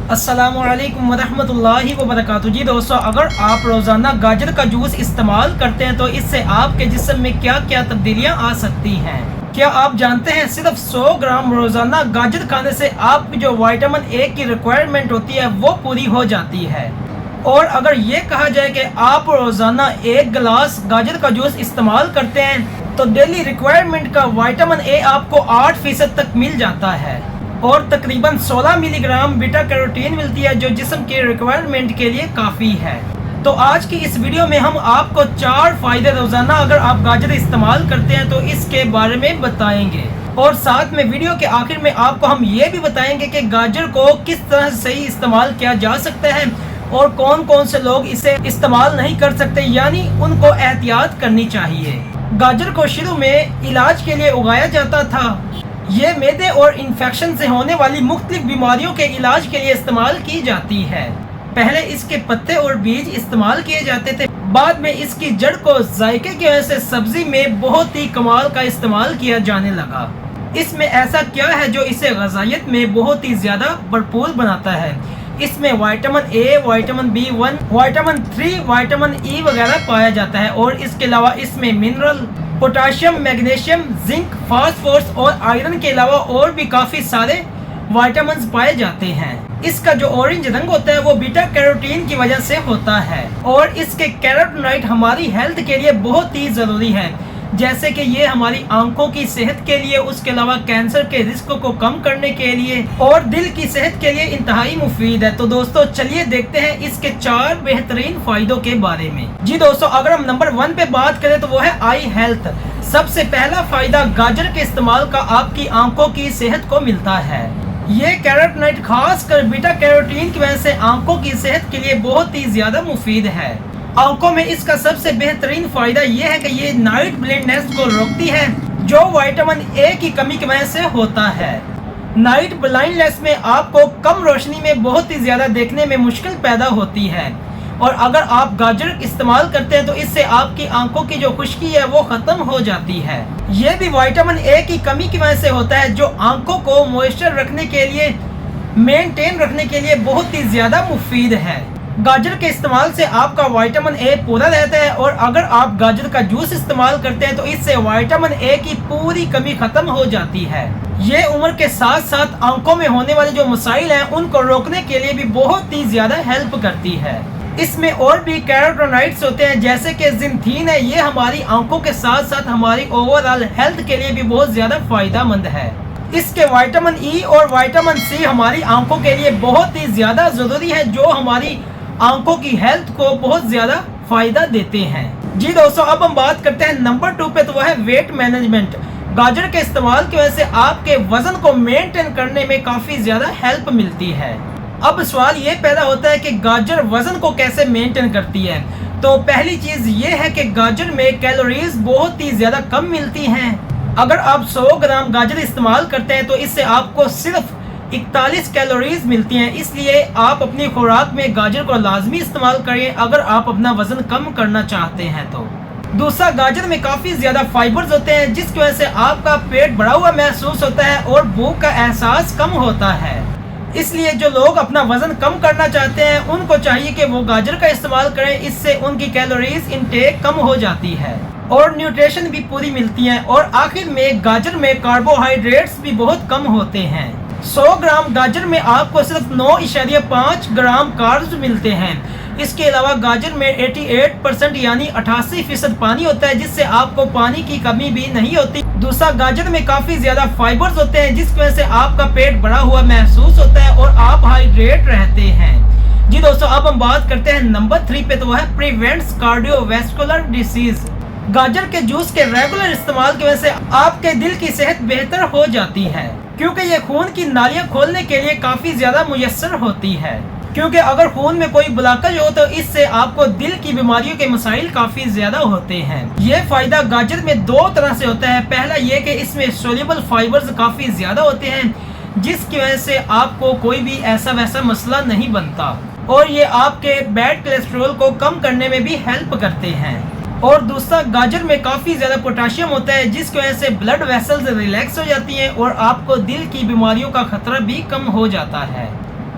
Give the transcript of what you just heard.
السلام علیکم ورحمۃ اللہ وبرکاتہ۔ جی دوستو، اگر آپ روزانہ گاجر کا جوس استعمال کرتے ہیں تو اس سے آپ کے جسم میں کیا کیا تبدیلیاں آ سکتی ہیں؟ کیا آپ جانتے ہیں صرف 100 گرام روزانہ گاجر کھانے سے آپ کی جو وائٹامن اے کی ریکوائرمنٹ ہوتی ہے وہ پوری ہو جاتی ہے؟ اور اگر یہ کہا جائے کہ آپ روزانہ 1 گلاس گاجر کا جوس استعمال کرتے ہیں تو ڈیلی ریکوائرمنٹ کا وائٹامن اے آپ کو 8% تک مل جاتا ہے، اور تقریباً 16 ملی گرام بیٹا کیروٹین ملتی ہے جو جسم کی ریکوائرمنٹ کے لیے کافی ہے۔ تو آج کی اس ویڈیو میں ہم آپ کو 4 فائدے روزانہ اگر آپ گاجر استعمال کرتے ہیں تو اس کے بارے میں بتائیں گے، اور ساتھ میں ویڈیو کے آخر میں آپ کو ہم یہ بھی بتائیں گے کہ گاجر کو کس طرح سے صحیح استعمال کیا جا سکتا ہے اور کون کون سے لوگ اسے استعمال نہیں کر سکتے، یعنی ان کو احتیاط کرنی چاہیے۔ گاجر کو شروع میں علاج کے لیے اگایا جاتا تھا۔ یہ معدے اور انفیکشن سے ہونے والی مختلف بیماریوں کے علاج کے لیے استعمال کی جاتی ہے۔ پہلے اس کے پتے اور بیج استعمال کیے جاتے تھے، بعد میں اس کی جڑ کو ذائقے کی وجہ سے سبزی میں بہت ہی کمال کا استعمال کیا جانے لگا۔ اس میں ایسا کیا ہے جو اسے غذائیت میں بہت ہی زیادہ بھرپور بناتا ہے؟ اس میں vitamin A, vitamin B1، vitamin 3، vitamin E وغیرہ پایا جاتا ہے، اور اس کے علاوہ اس میں mineral, potassium, magnesium, zinc, phosphorus اور آئرن کے علاوہ اور بھی کافی سارے وائٹامنز پائے جاتے ہیں۔ اس کا جو اورنج رنگ ہوتا ہے وہ بیٹا کیروٹین کی وجہ سے ہوتا ہے، اور اس کے کیروٹینائڈ ہماری ہیلتھ کے لیے بہت ہی ضروری ہے، جیسے کہ یہ ہماری آنکھوں کی صحت کے لیے، اس کے علاوہ کینسر کے رسک کو کم کرنے کے لیے اور دل کی صحت کے لیے انتہائی مفید ہے۔ تو دوستو چلیے دیکھتے ہیں اس کے 4 بہترین فائدوں کے بارے میں۔ جی دوستو، اگر ہم نمبر 1 پہ بات کریں تو وہ ہے آئی ہیلتھ۔ سب سے پہلا فائدہ گاجر کے استعمال کا آپ کی آنکھوں کی صحت کو ملتا ہے۔ یہ کیروٹینائڈ خاص کر بیٹا کیروٹین کی وجہ سے آنکھوں کی صحت کے لیے بہت ہی زیادہ مفید ہے۔ آنکھوں میں اس کا سب سے بہترین فائدہ یہ ہے کہ یہ نائٹ بلائنڈنس کو روکتی ہے جو وائٹامن اے کی کمی کی وجہ سے ہوتا ہے۔ نائٹ بلائنڈنس میں آپ کو کم روشنی میں بہت ہی زیادہ دیکھنے میں مشکل پیدا ہوتی ہے، اور اگر آپ گاجر استعمال کرتے ہیں تو اس سے آپ کی آنکھوں کی جو خشکی ہے وہ ختم ہو جاتی ہے۔ یہ بھی وائٹامن اے کی کمی کی وجہ سے ہوتا ہے جو آنکھوں کو موئسچر رکھنے کے لیے، مینٹین رکھنے کے لیے بہت ہی زیادہ مفید ہے۔ گاجر کے استعمال سے آپ کا وائٹامن اے پورا رہتا ہے، اور اگر آپ گاجر کا جوس استعمال کرتے ہیں تو اس سے وائٹامن اے کی پوری کمی ختم ہو جاتی ہے۔ یہ عمر کے ساتھ ساتھ آنکھوں میں ہونے والے جو مسائل ہیں ان کو روکنے کے لیے بھی بہت ہی زیادہ ہیلپ کرتی ہے۔ اس میں اور بھی کیروٹینائڈز ہوتے ہیں جیسے کہ زنتھین ہے، یہ ہماری آنکھوں کے ساتھ ساتھ ہماری اوور آل ہیلتھ کے لیے بھی بہت زیادہ فائدہ مند ہے۔ اس کے وائٹامن ای اور وائٹامن سی ہماری آنکھوں کے لیے بہت ہی زیادہ ضروری ہے، جو ہماری آنکھوں کی ہیلتھ کو بہت زیادہ فائدہ دیتے ہیں۔ جی دوستو، اب ہم بات کرتے ہیں نمبر 2 پہ، تو وہ ہے ویٹ مینجمنٹ۔ گاجر کے استعمال کی وجہ سے آپ کے وزن کو مینٹین کرنے میں کافی زیادہ ہیلپ ملتی ہے۔ اب سوال یہ پیدا ہوتا ہے کہ گاجر وزن کو کیسے مینٹین کرتی ہے؟ تو پہلی چیز یہ ہے کہ گاجر میں کیلوریز بہت ہی زیادہ کم ملتی ہیں۔ اگر آپ 100 گرام گاجر استعمال کرتے ہیں تو اس سے آپ کو صرف 41 کیلوریز ملتی ہیں، اس لیے آپ اپنی خوراک میں گاجر کو لازمی استعمال کریں اگر آپ اپنا وزن کم کرنا چاہتے ہیں تو۔ دوسرا، گاجر میں کافی زیادہ فائبرز ہوتے ہیں جس کی وجہ سے آپ کا پیٹ بھرا ہوا محسوس ہوتا ہے اور بھوک کا احساس کم ہوتا ہے۔ اس لیے جو لوگ اپنا وزن کم کرنا چاہتے ہیں ان کو چاہیے کہ وہ گاجر کا استعمال کریں، اس سے ان کی کیلوریز انٹیک کم ہو جاتی ہے اور نیوٹریشن بھی پوری ملتی ہیں۔ اور آخر میں گاجر میں کاربوہائیڈریٹس بھی بہت کم ہوتے ہیں۔ 100 گرام گاجر میں آپ کو صرف 9.5 گرام کاربز ملتے ہیں۔ اس کے علاوہ گاجر میں 88% یعنی 88% پانی ہوتا ہے، جس سے آپ کو پانی کی کمی بھی نہیں ہوتی۔ دوسرا، گاجر میں کافی زیادہ فائبرز ہوتے ہیں جس کی وجہ سے آپ کا پیٹ بھرا ہوا محسوس ہوتا ہے اور آپ ہائیڈریٹ رہتے ہیں۔ جی دوستو، اب ہم بات کرتے ہیں نمبر 3 پہ، تو وہ ہے پریونٹس کارڈیو ویسکولر ڈیزیز۔ گاجر کے جوس کے ریگولر استعمال کی وجہ سے آپ کے دل کی صحت بہتر ہو جاتی ہے، کیونکہ یہ خون کی نالیاں کھولنے کے لیے کافی زیادہ میسر ہوتی ہے۔ کیونکہ اگر خون میں کوئی بلاکج ہو تو اس سے آپ کو دل کی بیماریوں کے مسائل کافی زیادہ ہوتے ہیں۔ یہ فائدہ گاجر میں 2 طرح سے ہوتا ہے۔ پہلا یہ کہ اس میں سولیبل فائبرز کافی زیادہ ہوتے ہیں جس کی وجہ سے آپ کو کوئی بھی ایسا ویسا مسئلہ نہیں بنتا، اور یہ آپ کے بیڈ کولیسٹرول کو کم کرنے میں بھی ہیلپ کرتے ہیں۔ اور دوسرا، گاجر میں کافی زیادہ پوٹاشیم ہوتا ہے جس کی وجہ سے بلڈ ویسلز ریلیکس ہو جاتی ہیں اور آپ کو دل کی بیماریوں کا خطرہ بھی کم ہو جاتا ہے۔